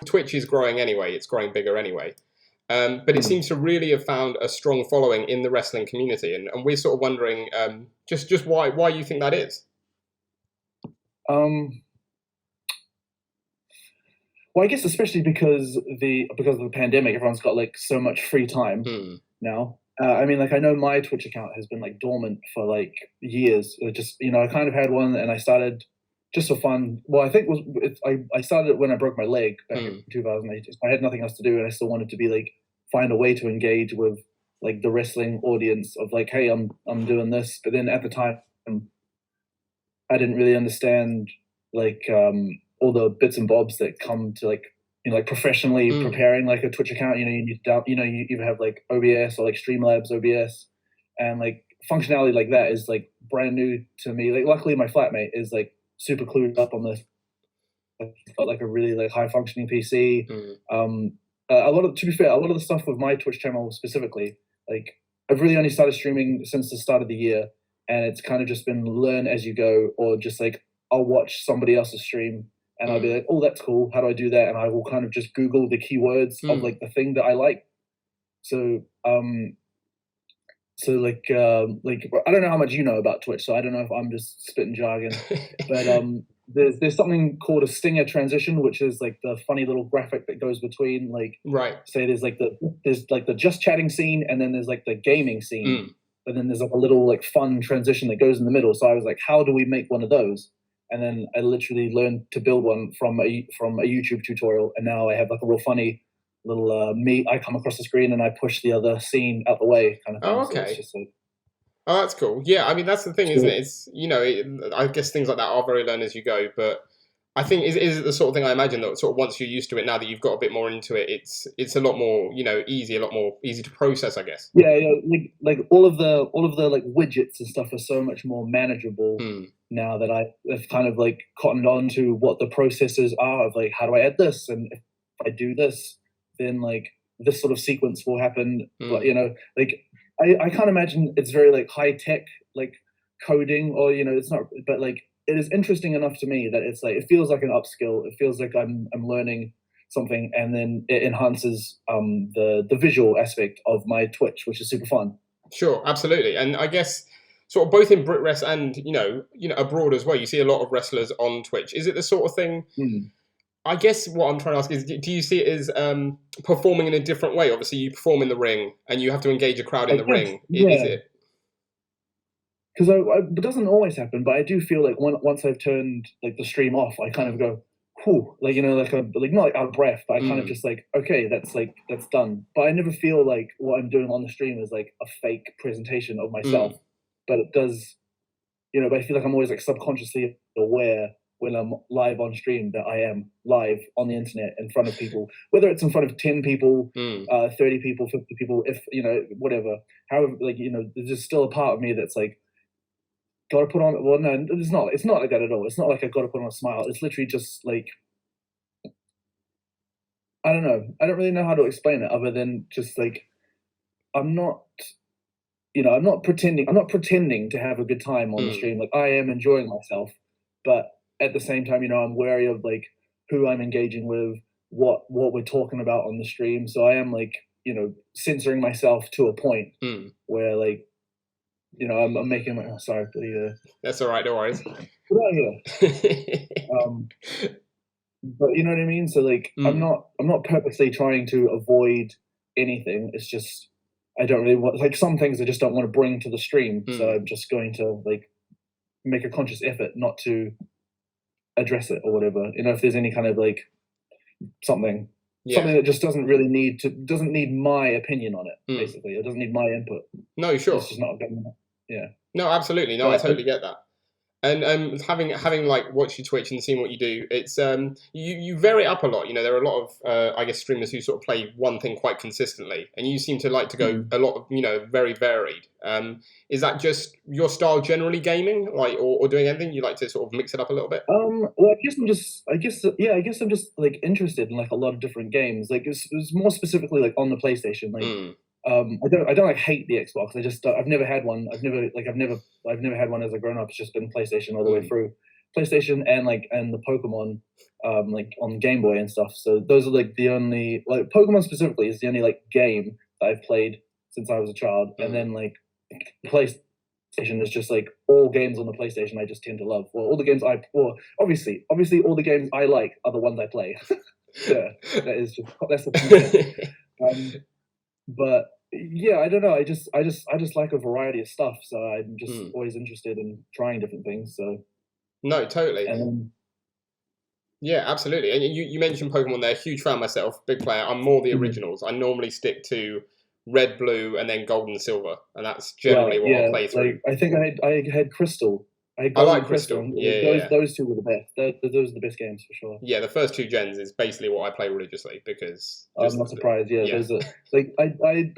Twitch is growing anyway. It's growing bigger anyway. But it seems to really have found a strong following in the wrestling community, and we're sort of wondering just why you think that is. Well, I guess especially because of the pandemic, everyone's got like so much free time now. I mean, like I know my Twitch account has been like dormant for like years. It just I kind of had one, and I started just for fun. Well, I think I started it when I broke my leg back in 2008. I had nothing else to do, and I still wanted to be like find a way to engage with like the wrestling audience of like, hey, I'm doing this. But then at the time, I didn't really understand like all the bits and bobs that come to like like professionally preparing like a Twitch account. You need you either have like OBS or like Streamlabs OBS, and like functionality like that is like brand new to me. Like luckily my flatmate is like super clued up on this. He's got like a really like high functioning PC. To be fair, a lot of the stuff with my Twitch channel specifically, like I've really only started streaming since the start of the year, and it's kind of just been learn as you go, or just like I'll watch somebody else's stream and I'll be like, oh, that's cool. How do I do that? And I will kind of just Google the keywords of like the thing that I like. So like I don't know how much you know about Twitch, so I don't know if I'm just spitting jargon, but there's something called a stinger transition, which is like the funny little graphic that goes between like say there's like the just chatting scene, and then there's like the gaming scene, but then there's like a little like fun transition that goes in the middle. So I was like, how do we make one of those? And then I literally learned to build one from a YouTube tutorial, and now I have like a real funny little me. I come across the screen and I push the other scene out the way, kind of thing. Oh, okay. So it's just like, oh, that's cool. Yeah, I mean that's the thing, isn't it? It's I guess things like that are very learn as you go, but I think is it the sort of thing I imagine that sort of once you're used to it, now that you've got a bit more into it, it's a lot more easy, a lot more easy to process, I guess. Yeah, like all of the like widgets and stuff are so much more manageable now that I've kind of like cottoned on to what the processes are of like, how do I add this, and if I do this, then like this sort of sequence will happen. But like I can't imagine it's very like high tech like coding, or it's not, but like it is interesting enough to me that it's like it feels like an upskill. It feels like I'm learning something, and then it enhances the visual aspect of my Twitch, which is super fun. Sure, absolutely. And I guess sort of both in BritWres and abroad as well, you see a lot of wrestlers on Twitch. Is it the sort of thing? I guess what I'm trying to ask is, do you see it as performing in a different way? Obviously, you perform in the ring, and you have to engage a crowd in the ring. Yeah. Is it? Because it doesn't always happen, but I do feel like once I've turned like the stream off, I kind of go, whew, like like not like out of breath, but I kind of just like, okay, that's done. But I never feel like what I'm doing on the stream is like a fake presentation of myself. But it does, but I feel like I'm always like subconsciously aware when I'm live on stream that I am live on the internet in front of people, whether it's in front of 10 people, 30 people, 50 people, if whatever. However, like there's just still a part of me that's like, gotta put on. Well, no, it's not like that at all. It's not like I gotta put on a smile. It's literally just like, I don't know. I don't really know how to explain it other than just like, I'm not pretending. I'm not pretending to have a good time on the stream. Like I am enjoying myself, but at the same time, I'm wary of like who I'm engaging with, what we're talking about on the stream. So I am like, censoring myself to a point where like, I'm making my. Oh, sorry, that's all right. No worries. But you know what I mean. So like, I'm not purposely trying to avoid anything. It's just I don't really want like some things I just don't want to bring to the stream. So I'm just going to like make a conscious effort not to address it or whatever. If there's any kind of like something that just doesn't need my opinion on it. Basically, it doesn't need my input. No, sure. It's just not. Yeah. No, absolutely. No, I totally get that. And having like watched your Twitch and seeing what you do, it's you vary it up a lot. There are a lot of I guess streamers who sort of play one thing quite consistently, and you seem to like to go a lot of very varied. Is that just your style generally, gaming, like or doing anything? You like to sort of mix it up a little bit? Well, I guess I'm just like interested in like a lot of different games. Like it's more specifically like on the PlayStation. Like I don't like hate the Xbox. I've never had one. I've never had one as a grown up. It's just been PlayStation all the way through. PlayStation and the Pokemon like on Game Boy and stuff. So those are like the only, like Pokemon specifically is the only like game that I've played since I was a child, and then like PlayStation is just like all games on the PlayStation I just tend to love. Well, all the games obviously all the games I like are the ones I play. Yeah, that's the but yeah, I don't know. I just like a variety of stuff, so I'm just always interested in trying different things. So no, totally. And yeah, absolutely. And you mentioned Pokemon there. Huge fan myself, big player. I'm more the originals. I normally stick to red, blue, and then gold and silver, and that's generally what I'll play through. Like, I think I had Crystal. I like Crystal. Yeah, those two were the best. Those are the best games for sure. Yeah, the first 2 gens is basically what I play religiously because I'm not surprised. Yeah, those are like I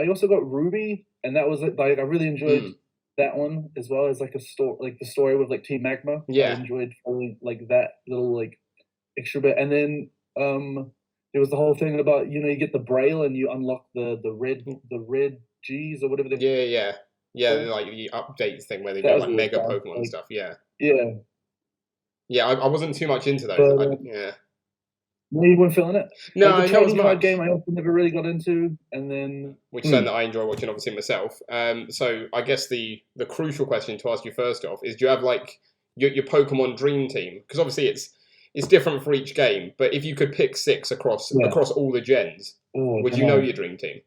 also got Ruby, and that was like I really enjoyed that one as well as like a story, like the story with like Team Magma. Yeah, I enjoyed like that little like extra bit, and then there was the whole thing about you get the Braille and you unlock the red G's or whatever. Yeah, like the updates thing where they do like mega Pokemon and stuff. Yeah. I wasn't too much into those. But, no, you weren't feeling it? No, like the not as much. Card game I also never really got into, and then which is something that I enjoy watching, obviously myself. So I guess the crucial question to ask you first off is: do you have like your Pokemon dream team? Because obviously it's different for each game, but if you could pick 6 across all the gens, would you know your dream team?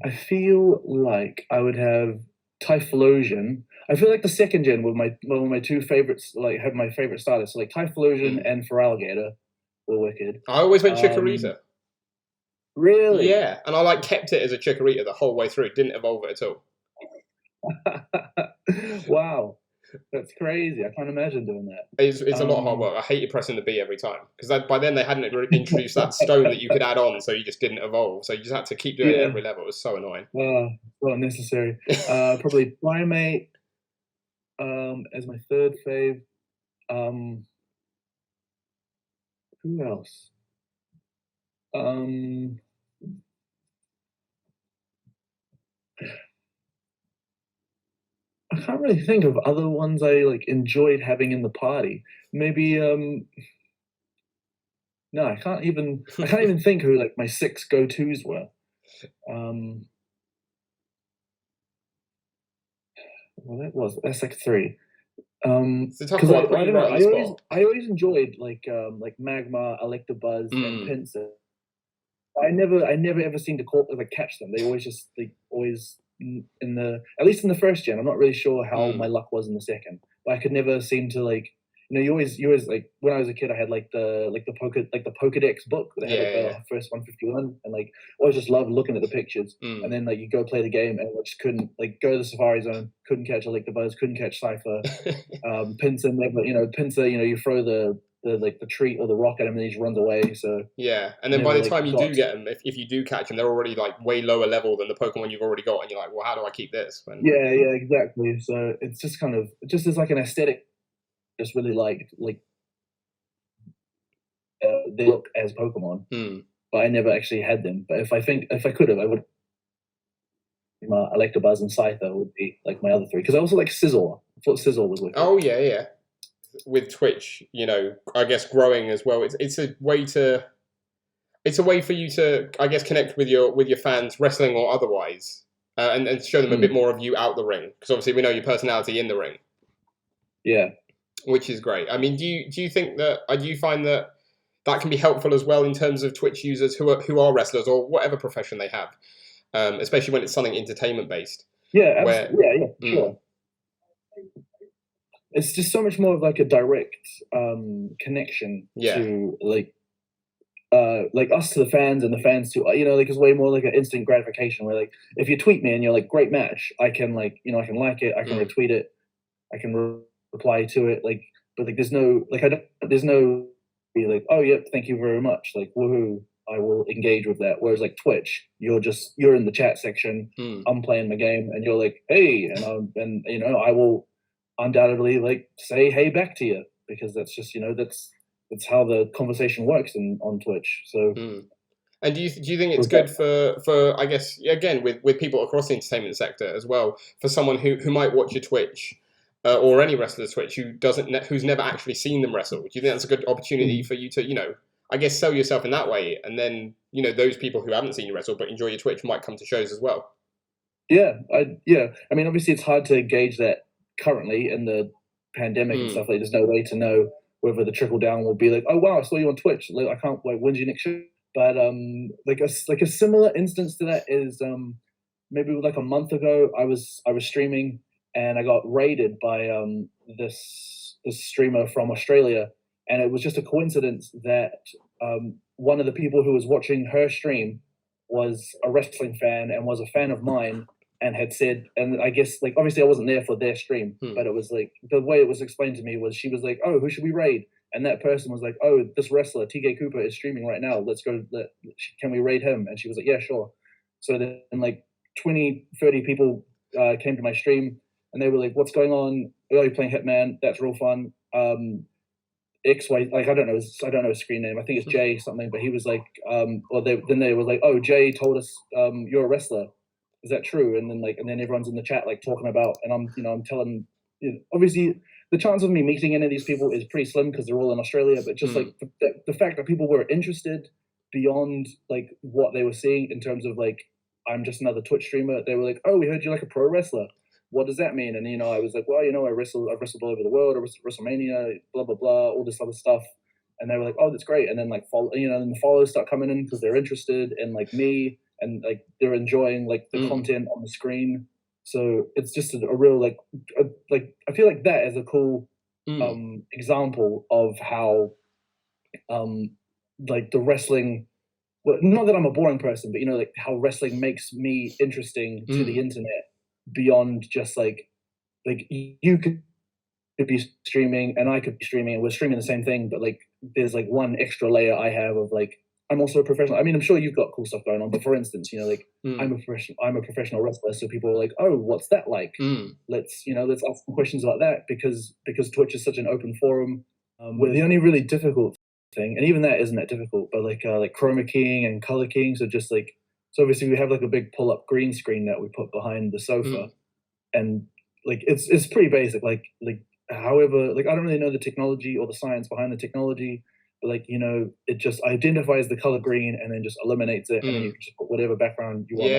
I feel like I would have Typhlosion. I feel like the second gen were my 2 favorites. Like have my favorite starters. So like Typhlosion and Feraligatr were wicked. I always went Chikorita. Really? Yeah, and I kept it as a Chikorita the whole way through. Didn't evolve it at all. Wow. That's crazy. I can't imagine doing that. It's a lot of hard work. I hated pressing the B every time because by then they hadn't introduced that stone that you could add on, so you just didn't evolve. So you just had to keep doing it every level. It was so annoying. Well, unnecessary. Probably Primate as my 3rd fave. Who else? I can't really think of other ones I enjoyed having in the party. Maybe no, I can't even think who my 6 go-tos were. Well, that's 3. It's a tough one. I don't know. I always enjoyed Magma, Electabuzz, and Pinsir. I never ever seemed to catch them. They always at least in the first gen. I'm not really sure how my luck was in the second, but I could never seem to you always when I was a kid I had the Pokédex book that had the first 151, and always just loved looking at the pictures. And then you go play the game and I just couldn't go to the Safari Zone, couldn't catch Electabuzz, couldn't catch Cypher. Pinsir never, Pinsir, you throw the treat or the rock at him and he just runs away. So and then by the time you do get them, if you do catch them, they're already way lower level than the Pokemon you've already got, and you're like, well, how do I keep this? Yeah, exactly. So it's just kind of just as an aesthetic. Just really liked they look as Pokemon, but I never actually had them. But if I could have, I would. Electabuzz and Scyther would be my other 3, because I also like Scizor. I thought Scizor was wicked. Oh yeah. With Twitch, I guess growing as well. It's a way for you to, I guess, connect with your fans, wrestling or otherwise, and show them a bit more of you out the ring. Because obviously we know your personality in the ring. Yeah. Which is great. I mean, do you think that do you find that can be helpful as well in terms of Twitch users who are wrestlers or whatever profession they have, especially when it's something entertainment based? Yeah, sure. It's just so much more of a direct connection to us to the fans and the fans to it's way more an instant gratification where if you tweet me and you're great match, I can I can like it, I can retweet it, I can reply to it, but there's no there's no be oh yep, thank you very much, woohoo, I will engage with that. Whereas Twitch, you're in the chat section, I'm playing the game, and you're hey, and I will undoubtedly say hey back to you, because that's just that's how the conversation works on Twitch. So And do you think it's good for I guess again with people across the entertainment sector as well, for someone who might watch your Twitch or any wrestler's Twitch who's never actually seen them wrestle? Do you think that's a good opportunity for you to I guess sell yourself in that way, and then those people who haven't seen you wrestle but enjoy your Twitch might come to shows as well? Yeah, I mean, obviously it's hard to gauge that currently in the pandemic and stuff. Like, there's no way to know whether the trickle down will be like, oh wow, I saw you on Twitch. Like, I can't wait. When's your next show? But like a similar instance to that is maybe like a month ago, I was streaming and I got raided by this streamer from Australia, and it was just a coincidence that one of the people who was watching her stream was a wrestling fan and was a fan of mine, and had said, and I guess like obviously I wasn't there for their stream, but it was like the way it was explained to me was she was like, oh, who should we raid? And that person was like, oh, this wrestler TK Cooper is streaming right now, let's go, can we raid him? And she was like, yeah, sure. So then like 20-30 people came to my stream, and they were like, what's going on? Oh, you're playing Hitman, that's real fun. XY, like I don't know his screen name, I think it's Jay something, but he was like then they were like, oh, Jay told us you're a wrestler, is that true? And then everyone's in the chat like talking about, and I'm telling, obviously the chance of me meeting any of these people is pretty slim because they're all in Australia, but just like the fact that people were interested beyond like what they were seeing in terms of like, I'm just another Twitch streamer, they were like, oh, we heard you like a pro wrestler, what does that mean? And I was like, well, I've wrestled all over the world, I wrestled WrestleMania, blah blah blah, all this other stuff. And they were like, oh, that's great. And then like then the followers start coming in because they're interested in like me, and like they're enjoying like the content on the screen. So it's just a real like I feel like that is a cool example of how like the wrestling, well, not that I'm a boring person, but like how wrestling makes me interesting to the internet beyond just like you could be streaming and I could be streaming and we're streaming the same thing, but like there's like one extra layer I have of like, I'm also a professional. I mean, I'm sure you've got cool stuff going on, but for instance, like I'm a professional wrestler, so people are like, oh, what's that like? Let's ask some questions about that, because Twitch is such an open forum. Where the only really difficult thing, and even that isn't that difficult, but like chroma keying and color keying, so just like, so obviously we have like a big pull up green screen that we put behind the sofa, and like it's pretty basic, like however, like I don't really know the technology or the science behind the technology, but like it just identifies the color green and then just eliminates it, and then you can just put whatever background you want.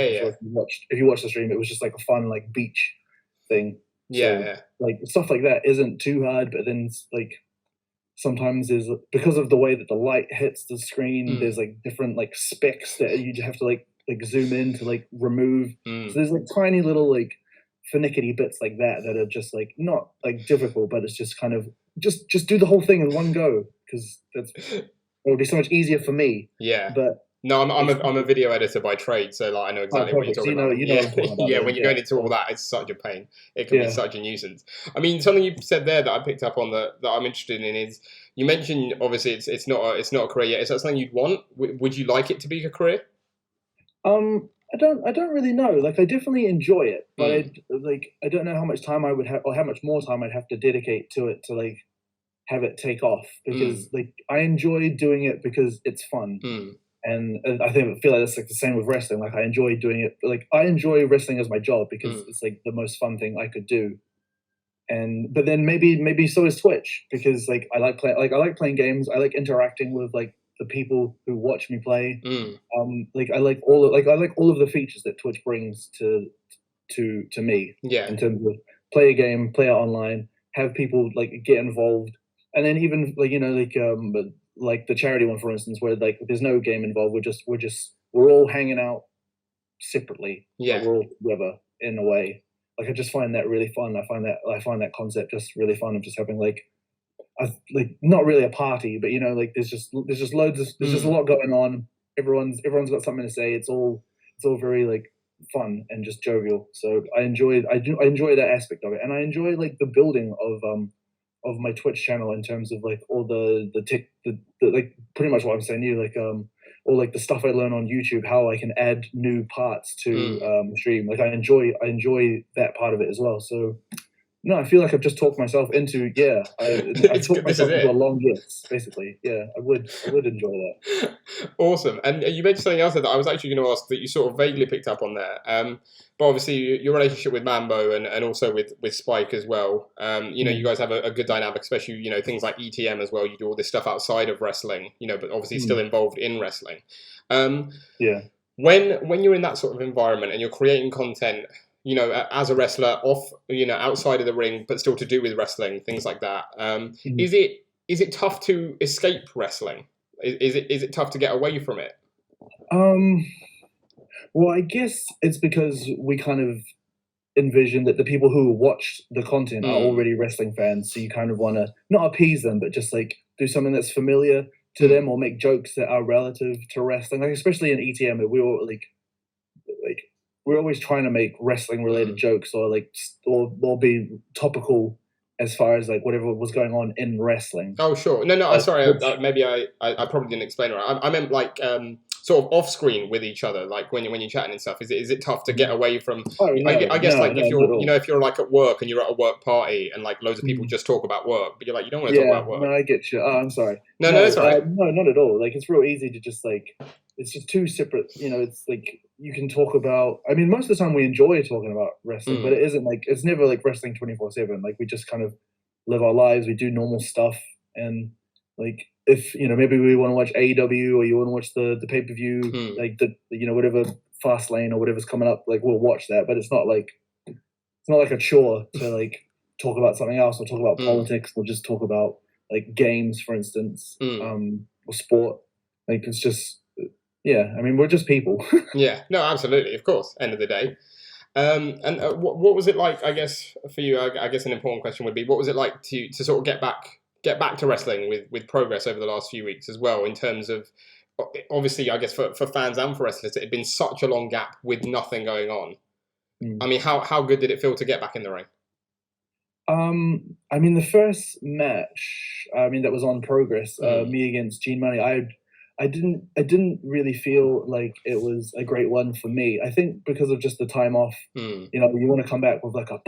If you watch the stream, it was just like a fun like beach thing. Like stuff like that isn't too hard, but then like sometimes there's, because of the way that the light hits the screen, there's like different like specks that you just have to like zoom in to like remove. So there's like tiny little like finicky bits like that are just like not like difficult, but it's just kind of just do the whole thing in one go, because it would be so much easier for me. But no, I'm a video editor by trade, so like I know exactly what you're talking about. What I'm talking about. When you go into all that, it's such a pain. It can be such a nuisance. I mean, something you said there that I picked up on that I'm interested in is, you mentioned obviously it's not a career yet. Is that something you'd want? Would you like it to be a career? I don't really know. Like, I definitely enjoy it, but I don't know how much time I would have, or how much more time I'd have to dedicate to it to like have it take off, because like I enjoy doing it because it's fun. And I feel like that's like the same with wrestling. Like I enjoy doing it. Like I enjoy wrestling as my job because it's like the most fun thing I could do. But then maybe so is Twitch, because like I like playing games. I like interacting with like the people who watch me play. Like I like all of the features that Twitch brings to me. In terms of play a game, play it online, have people like get involved, and then even like like the charity one, for instance, where like there's no game involved. We're all hanging out separately. We're all together in a way. Like I just find that really fun. I find that concept just really fun of just having like not really a party, but like there's just loads of, there's just a lot going on. Everyone's got something to say. It's all very like fun and just jovial. So I enjoy that aspect of it, and I enjoy like the building of my Twitch channel in terms of like all the like pretty much what I'm saying to you, like or like the stuff I learn on YouTube, how I can add new parts to stream. Like I enjoy that part of it as well. So No, I feel like I've just talked myself into I've talked myself into a long yes, basically. Yeah, I would enjoy that. Awesome. And you mentioned something else that I was actually going to ask that you sort of vaguely picked up on there. But obviously your relationship with Mambo and also with Spike as well. You guys have a good dynamic, especially things like ETM as well. You do all this stuff outside of wrestling, but obviously still involved in wrestling. Yeah. When you're in that sort of environment and you're creating content, as a wrestler, outside of the ring, but still to do with wrestling, things like that. Is it tough to escape wrestling? Is it tough to get away from it? Well, I guess it's because we kind of envision that the people who watch the content are already wrestling fans, so you kind of want to not appease them, but just like do something that's familiar to them or make jokes that are relative to wrestling. Like especially in ETM, we were we're always trying to make wrestling related jokes or be topical as far as like whatever was going on in wrestling. Oh sure, no. Sorry, maybe I probably didn't explain it right. I meant like sort of off screen with each other, like when you're chatting and stuff. Is it tough to get away from? I guess if you're like at work and you're at a work party and like loads of people just talk about work, but you're like you don't want to talk about work. No, I get you. Oh, I'm sorry. No, it's all right. No, not at all. Like it's real easy to just like it's just two separate. It's like you can talk about. I mean, most of the time we enjoy talking about wrestling, but it isn't like it's never like wrestling 24/7. Like we just kind of live our lives. We do normal stuff, and like if maybe we want to watch AEW or you want to watch the pay-per-view, like the whatever Fast Lane or whatever's coming up, like we'll watch that. But it's not like a chore to like talk about something else or talk about politics or just talk about like games, for instance, or sport. Like it's just I mean we're just people. Yeah, no, absolutely, of course. End of the day. And what was it like? I guess for you, I guess an important question would be, what was it like to sort of get back to wrestling with progress over the last few weeks as well? In terms of obviously, I guess for fans and for wrestlers, it had been such a long gap with nothing going on. I mean, how good did it feel to get back in the ring? I mean, the first match, that was on Progress, me against Gene Money, I didn't really feel like it was a great one for me. I think because of just the time off, you want to come back with like a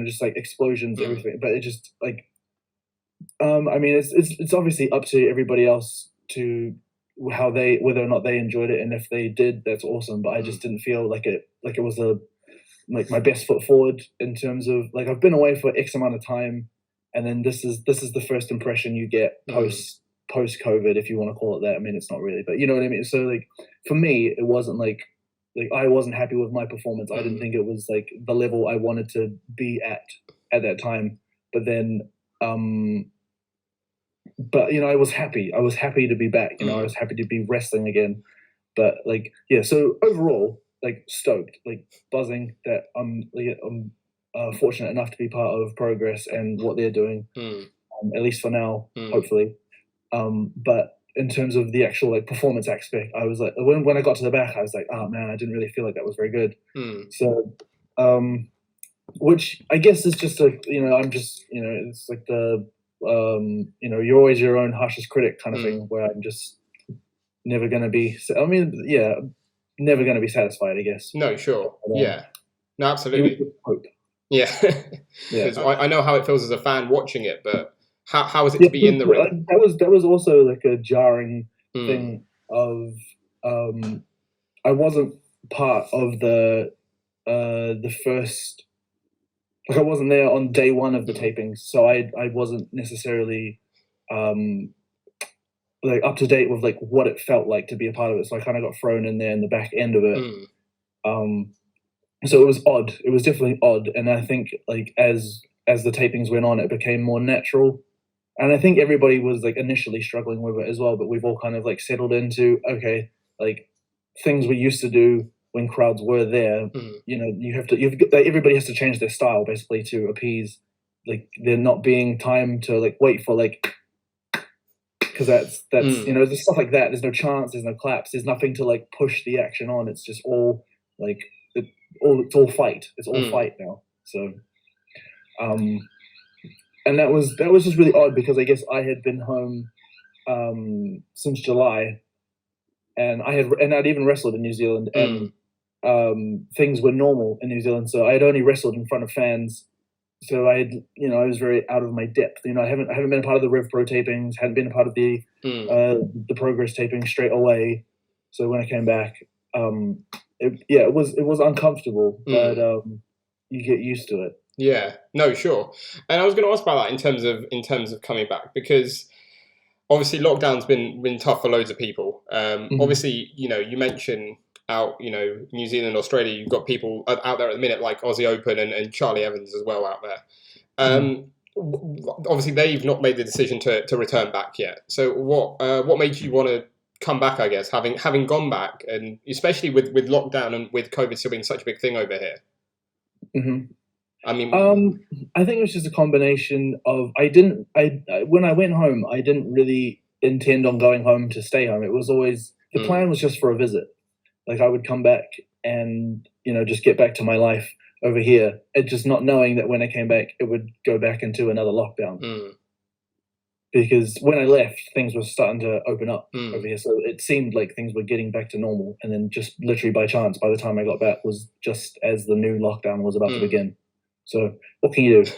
just like explosions, everything. But it just like, I mean, it's obviously up to everybody else to whether or not they enjoyed it, and if they did, that's awesome. But I just didn't feel like it was my best foot forward in terms of like I've been away for X amount of time, and then this is the first impression you get post COVID, if you want to call it that. I mean, it's not really, but you know what I mean. So like for me, it wasn't like I wasn't happy with my performance. I didn't think it was like the level I wanted to be at that time. But then, but I was happy. I was happy to be back. I was happy to be wrestling again. But like so overall, like stoked, like buzzing that I'm fortunate enough to be part of Progress and what they're doing, at least for now, hopefully. But in terms of the actual like performance aspect, I was like when I got to the back, I was like, oh man, I didn't really feel like that was very good. So, which I guess is just I'm just it's like the you're always your own harshest critic kind of thing, where I'm just never gonna be. I mean, never gonna be satisfied, I guess. No, sure, no, absolutely. Yeah, because I know how it feels as a fan watching it, but. How is it to be in the ring? That was also like a jarring thing of I wasn't part of the first, like I wasn't there on day one of the tapings, so I wasn't necessarily like up to date with like what it felt like to be a part of it. So I kind of got thrown in there in the back end of it. So it was odd. It was definitely odd, and I think like as the tapings went on, it became more natural. And I think everybody was like initially struggling with it as well, but we've all kind of like settled into, okay, like things we used to do when crowds were there. Everybody has to change their style basically to appease like there not being time to like wait for like, because that's there's stuff like that. There's no chants, there's no claps, there's nothing to like push the action on. It's just all like it's all fight. It's all fight now. So, and that was just really odd because I guess I had been home since July, and I'd even wrestled in New Zealand, and things were normal in New Zealand. So I had only wrestled in front of fans so I was very out of my depth. I haven't been a part of the Rev Pro tapings, hadn't been a part of the Progress taping straight away. So when I came back, it was uncomfortable, but you get used to it. Yeah, no, sure. And I was going to ask about that in terms of coming back, because obviously lockdown's been tough for loads of people. Obviously, you mentioned out, New Zealand, Australia, you've got people out there at the minute like Aussie Open and Charli Evans as well out there. Obviously, they've not made the decision to return back yet. So what made you want to come back, I guess, having gone back, and especially with lockdown and with COVID still being such a big thing over here? I mean, I think it was just a combination of when I went home, I didn't really intend on going home to stay home. It was always, the plan was just for a visit. Like I would come back and, just get back to my life over here. It just not knowing that when I came back, it would go back into another lockdown. Because when I left, things were starting to open up over here. So it seemed like things were getting back to normal. And then just literally by chance, by the time I got back, was just as the new lockdown was about to begin. So what can you do?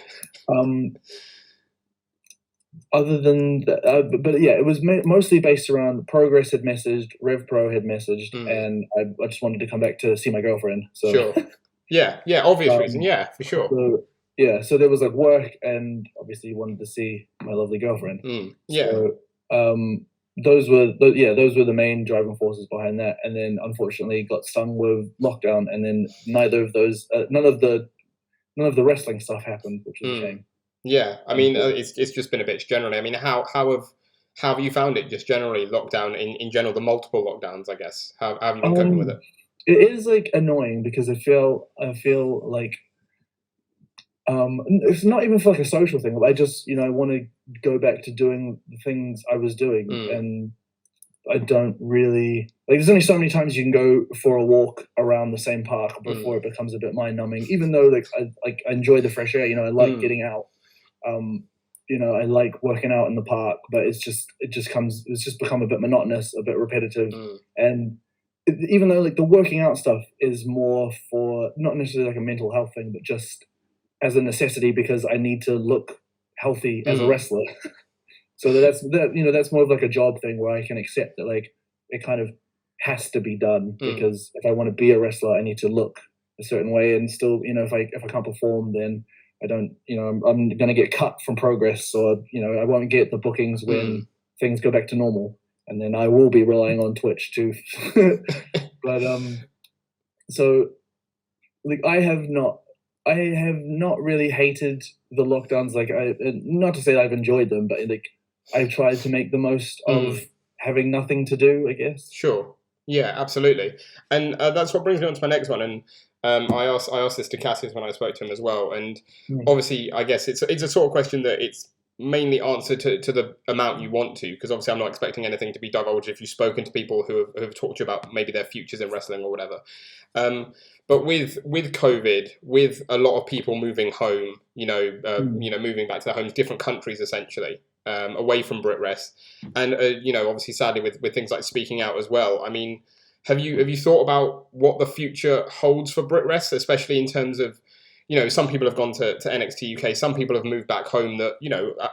Other than that, but yeah, it was mostly based around Progress had messaged, Rev Pro had messaged, and I just wanted to come back to see my girlfriend. So sure. Yeah, obvious reason. Yeah, for sure. So there was like work, and obviously wanted to see my lovely girlfriend. So those were the main driving forces behind that. And then unfortunately got stung with lockdown, and then none of the wrestling stuff happened, which was a shame. Yeah, I mean, it's just been a bitch generally. I mean, how have you found it just generally, lockdown in general, the multiple lockdowns, I guess? How have you been coping with it? It is like annoying because I feel like it's not even for like a social thing. I just I want to go back to doing the things I was doing, and I don't really like. There's only so many times you can go for a walk around the same park before it becomes a bit mind numbing. Even though I enjoy the fresh air, I like getting out. I like working out in the park, but it's just become a bit monotonous, a bit repetitive, and even though like the working out stuff is more for not necessarily like a mental health thing, but just as a necessity because I need to look healthy as a wrestler. So that's more of like a job thing where I can accept that like it kind of has to be done because if I want to be a wrestler, I need to look a certain way, and still if I can't perform, then I don't I'm going to get cut from Progress, or I won't get the bookings when things go back to normal, and then I will be relying on Twitch too. But so like I have not really hated the lockdowns. Like not to say I've enjoyed them, but like I've tried to make the most of having nothing to do, I guess. Sure. Yeah, absolutely. And that's what brings me on to my next one. And I asked this to Cassius when I spoke to him as well. And obviously, I guess it's a sort of question that it's mainly answered to the amount you want to, because obviously I'm not expecting anything to be divulged if you've spoken to people who have talked to you about maybe their futures in wrestling or whatever. But with COVID, with a lot of people moving home, moving back to their homes, different countries essentially, away from BritWres, and obviously sadly with things like speaking out as well. I mean, have you thought about what the future holds for BritWres, especially in terms of some people have gone to NXT UK, some people have moved back home that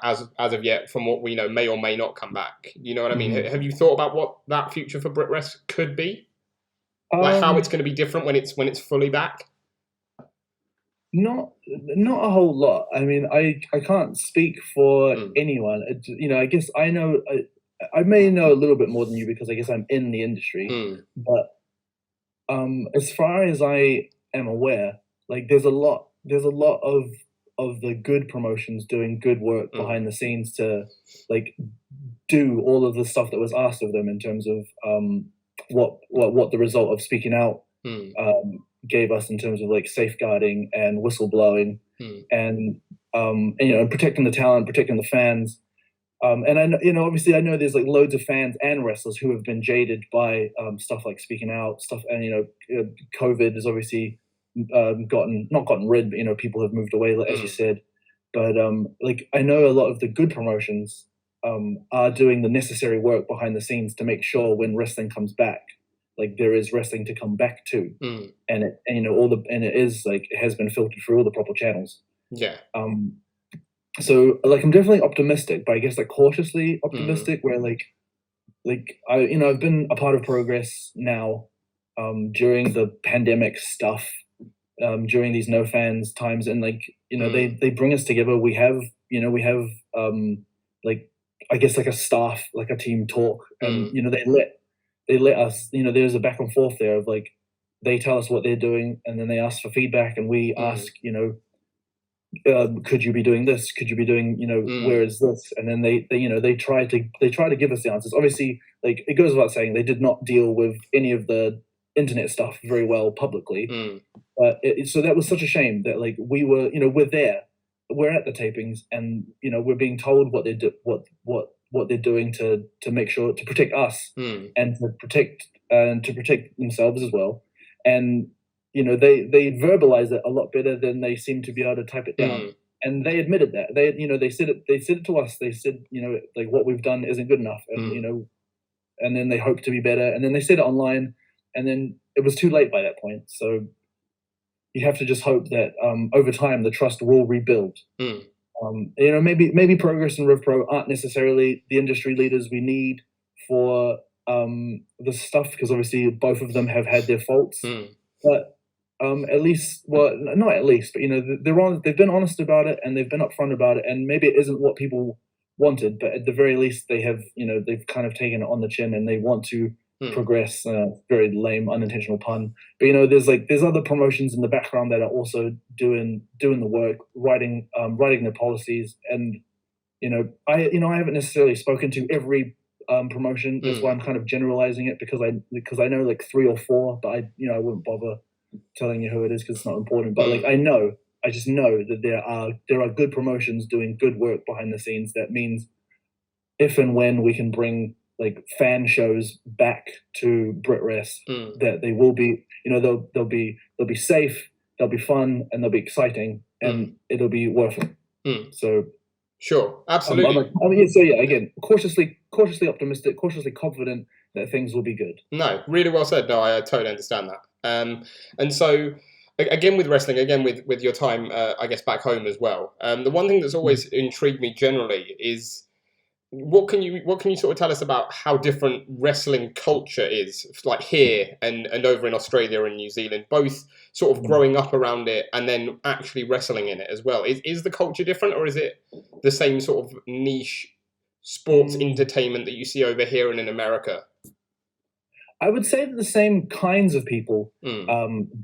as of yet, from what we know, may or may not come back. You know what I mean? Have you thought about what that future for BritWres could be? Like how it's going to be different when it's fully back? Not a whole lot. I mean, I can't speak for anyone. I guess I know. I may know a little bit more than you because I guess I'm in the industry. But as far as I am aware, like there's a lot of the good promotions doing good work behind the scenes to like do all of the stuff that was asked of them in terms of what the result of speaking out gave us in terms of like safeguarding and whistleblowing and protecting the talent, protecting the fans. And I obviously I know there's like loads of fans and wrestlers who have been jaded by stuff like speaking out stuff, and COVID has obviously not gotten rid, but people have moved away, as you said. But like I know a lot of the good promotions are doing the necessary work behind the scenes to make sure when wrestling comes back, like there is wrestling to come back to, and it is like it has been filtered through all the proper channels. Yeah. So like I'm definitely optimistic, but I guess like cautiously optimistic, where like I've been a part of Progress now during the pandemic stuff, during these no fans times, and like they bring us together. We have like I guess like a staff, like a team talk, and they let us, there's a back and forth there of like they tell us what they're doing, and then they ask for feedback, and we ask, could you be doing this? Could you be doing, where is this? And then they try to give us the answers. Obviously, like it goes without saying, they did not deal with any of the internet stuff very well publicly. But so that was such a shame that like we were, we're there, we're at the tapings, and we're being told what they're doing to make sure to protect us and to protect themselves as well. And they verbalize it a lot better than they seem to be able to type it down. And they admitted that. They said it to us. They said, like what we've done isn't good enough, and and then they hope to be better. And then they said it online, and then it was too late by that point. So you have to just hope that over time the trust will rebuild. Maybe Progress and RevPro aren't necessarily the industry leaders we need for the stuff, because obviously both of them have had their faults. But at least, well, not at least, but they've been honest about it, and they've been upfront about it, and maybe it isn't what people wanted, but at the very least they have, they've kind of taken it on the chin, and they want to progress. Very lame, unintentional pun, but there's other promotions in the background that are also doing the work, writing the policies, and I haven't necessarily spoken to every promotion. That's why I'm kind of generalizing it, because I know like 3 or 4, but I wouldn't bother telling you who it is because it's not important. But like I just know that there are good promotions doing good work behind the scenes. That means if and when we can bring like fan shows back to BritWres, that they will be, they'll be safe, they'll be fun, and they'll be exciting, and it'll be worth it. So sure, absolutely. So yeah, again, cautiously optimistic, cautiously confident that things will be good. No, really well said. No, I totally understand that. And so, again with wrestling, again with your time, I guess back home as well. The one thing that's always intrigued me generally is what can you sort of tell us about how different wrestling culture is, like here and over in Australia and New Zealand, both sort of growing up around it and then actually wrestling in it as well. Is the culture different, or is it the same sort of niche sports entertainment that you see over here and in America? I would say that the same kinds of people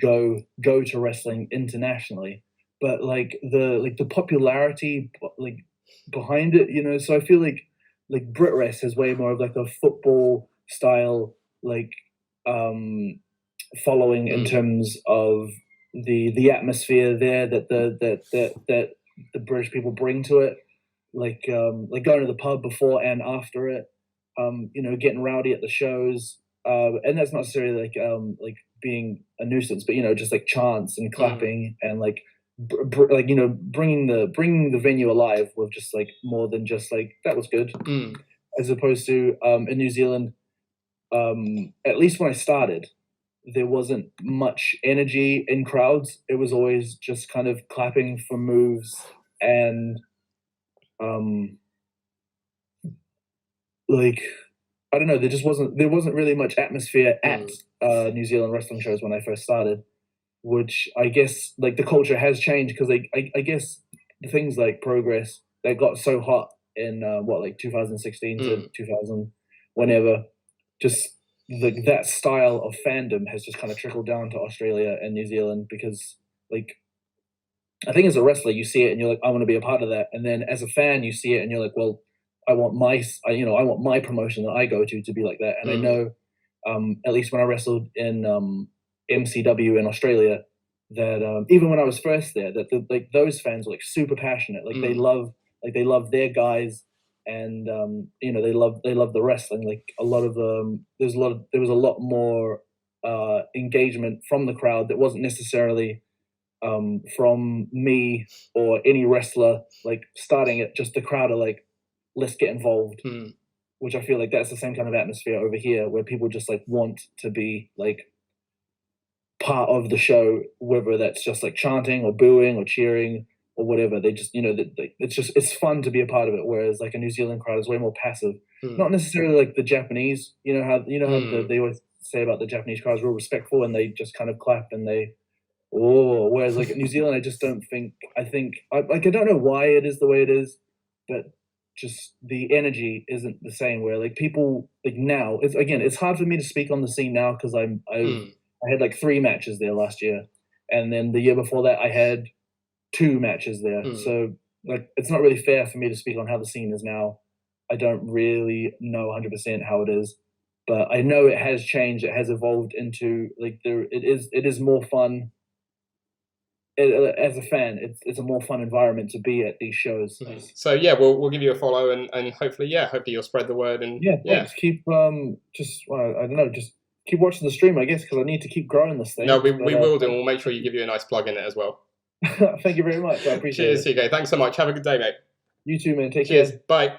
go to wrestling internationally, but like the popularity like behind it, so I feel like BritWres has way more of like a football style like following in terms of the atmosphere there that the British people bring to it, like going to the pub before and after it, getting rowdy at the shows. And that's not necessarily like being a nuisance, but just like chants and clapping and like bringing the venue alive with just like more than just like that was good, as opposed to in New Zealand, at least when I started, there wasn't much energy in crowds. It was always just kind of clapping for moves and like I don't know. There wasn't really much atmosphere at New Zealand wrestling shows when I first started, which I guess like the culture has changed, because I guess things like Progress that got so hot in 2016 to 2000, whenever, just that style of fandom has just kind of trickled down to Australia and New Zealand, because like I think as a wrestler you see it and you're like, I want to be a part of that, and then as a fan you see it and you're like, well, I want my promotion that I go to be like that. And I know, at least when I wrestled in MCW in Australia, that even when I was first there, that like those fans were like super passionate. Like they love their guys, and they love the wrestling. Like a lot of there was a lot more engagement from the crowd that wasn't necessarily from me or any wrestler like starting it. Just the crowd are like, let's get involved, which I feel like that's the same kind of atmosphere over here, where people just like want to be like part of the show, whether that's just like chanting or booing or cheering. or whatever. They just, it's fun to be a part of it. Whereas like a New Zealand crowd is way more passive. Not necessarily like the Japanese. You know how they always say about the Japanese crowds, real respectful, and they just kind of clap and whereas like New Zealand, I just don't think. I don't know why it is the way it is, but just the energy isn't the same. Where like people like now, it's hard for me to speak on the scene now because I had like 3 matches there last year, and then the year before that I had 2 matches there. So like it's not really fair for me to speak on how the scene is now. I don't really know 100% how it is, but I know it has changed. It has evolved into like it is more fun. As a fan, it's a more fun environment to be at these shows. So yeah, we'll give you a follow and hopefully you'll spread the word and thanks. Keep I don't know, just keep watching the stream, I guess, because I need to keep growing this thing. No, we will do. And we'll make sure you give you a nice plug in it as well. Thank you very much. I appreciate it. Cheers, Hugo. Thanks so much. Have a good day, mate. You too, man. Take care. Bye.